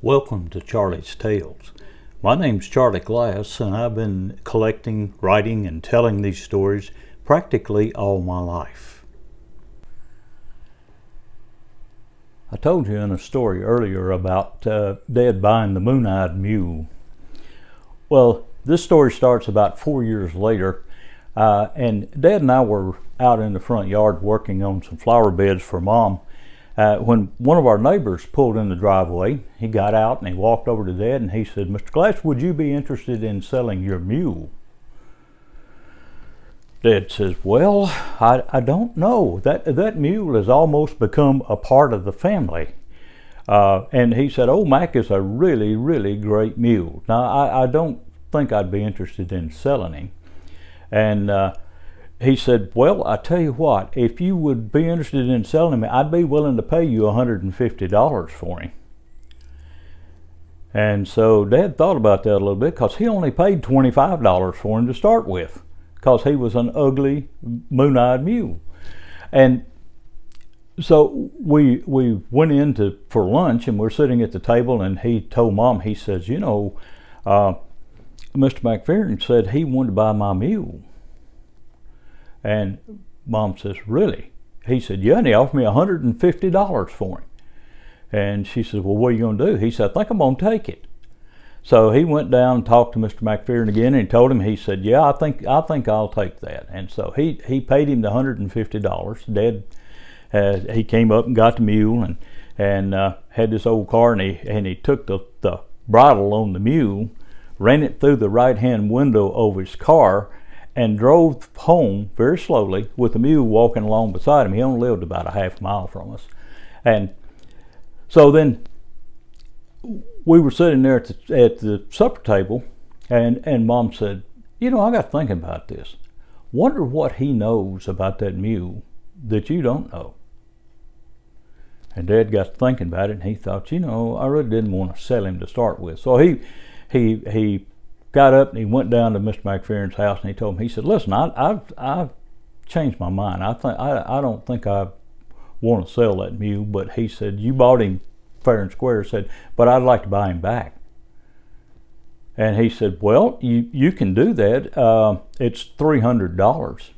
Welcome to Charlie's Tales. My name's Charlie Glass, and I've been collecting, writing, and telling these stories practically all my life. I told you in a story earlier about Dad buying the Mooneyed Mule. Well, this story starts about 4 years later, and Dad and I were out in the front yard working on some flower beds for Mom. When one of our neighbors pulled in the driveway, he got out and he walked over to Dad and he said, "Mr. Glass, would you be interested in selling your mule?" Dad says, "Well, I don't know. That mule has almost become a part of the family." And he said, "Old Mac is a really, really great mule. Now, I don't think I'd be interested in selling him." And he said, "Well, I tell you what, if you would be interested in selling him, I'd be willing to pay you $150 for him." And so Dad thought about that a little bit, because he only paid $25 for him to start with, because he was an ugly moon-eyed mule. And so we went in for lunch, and we're sitting at the table, and he told Mom, he says, Mr. McPherson said he wanted to buy my mule." And Mom says, "Really?" He said, "Yeah," and he offered me $150 for him. And she says, "Well, what are you going to do?" He said, "I think I'm going to take it." So he went down and talked to Mr. McPherson again, and he told him, he said, "Yeah, I think I'll take that." And so he paid him the $150. Dad, he came up and got the mule and had this old car, and he took the bridle on the mule, ran it through the right-hand window of his car, and drove home very slowly with the mule walking along beside him. He only lived about a half mile from us. And so then we were sitting there at the supper table, and Mom said, I got thinking about this. Wonder what he knows about that mule that you don't know." And Dad got thinking about it, and he thought, I really didn't want to sell him to start with. So he got up and he went down to Mr. McPherson's house, and he told him, he said, "Listen, I've changed my mind. I don't think I want to sell that mule." But he said, "You bought him fair and square," said, "but I'd like to buy him back." And he said, "Well, you can do that. It's $300.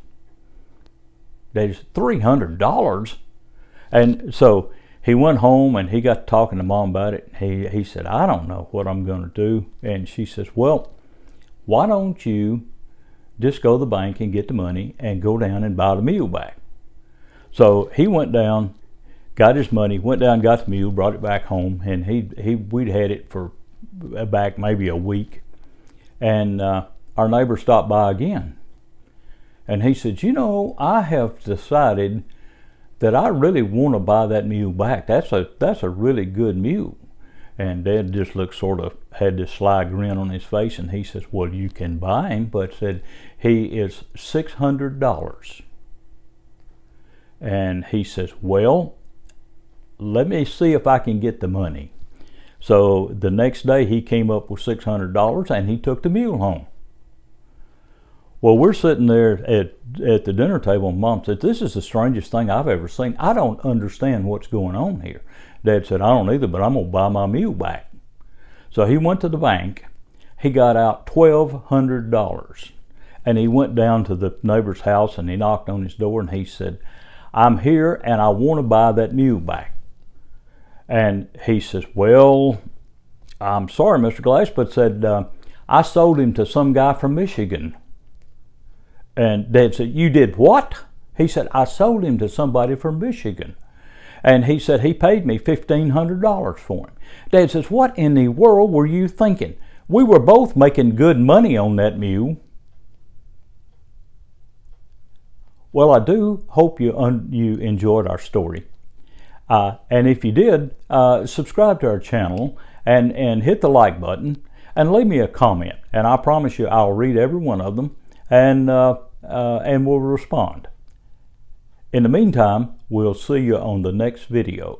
They said, $300? And so he went home and he got talking to Mom about it. He said, "I don't know what I'm going to do." And she says, "Well, why don't you just go to the bank and get the money and go down and buy the mule back?" So he went down, got his money, went down, got the mule, brought it back home, and we'd had it for back maybe a week. And our neighbor stopped by again. And he said, "I have decided that I really want to buy that mule back. That's a really good mule." And Dad just looked had this sly grin on his face, and he says, "Well, you can buy him," but said he is $600. And he says, "Well, let me see if I can get the money." So the next day he came up with $600, and he took the mule home. Well, we're sitting there at the dinner table, and Mom said, "This is the strangest thing I've ever seen. I don't understand what's going on here." Dad said, "I don't either, but I'm going to buy my mule back." So he went to the bank. He got out $1,200, and he went down to the neighbor's house, and he knocked on his door, and he said, "I'm here, and I want to buy that mule back." And he says, "Well, I'm sorry, Mr. Glass, but said, I sold him to some guy from Michigan." And Dad said, "You did what?" He said, "I sold him to somebody from Michigan." And he said, "He paid me $1,500 for him." Dad says, "What in the world were you thinking? We were both making good money on that mule." Well, I do hope you enjoyed our story. And if you did, subscribe to our channel and hit the like button and leave me a comment. And I promise you I'll read every one of them and will respond. In the meantime, we'll see you on the next video.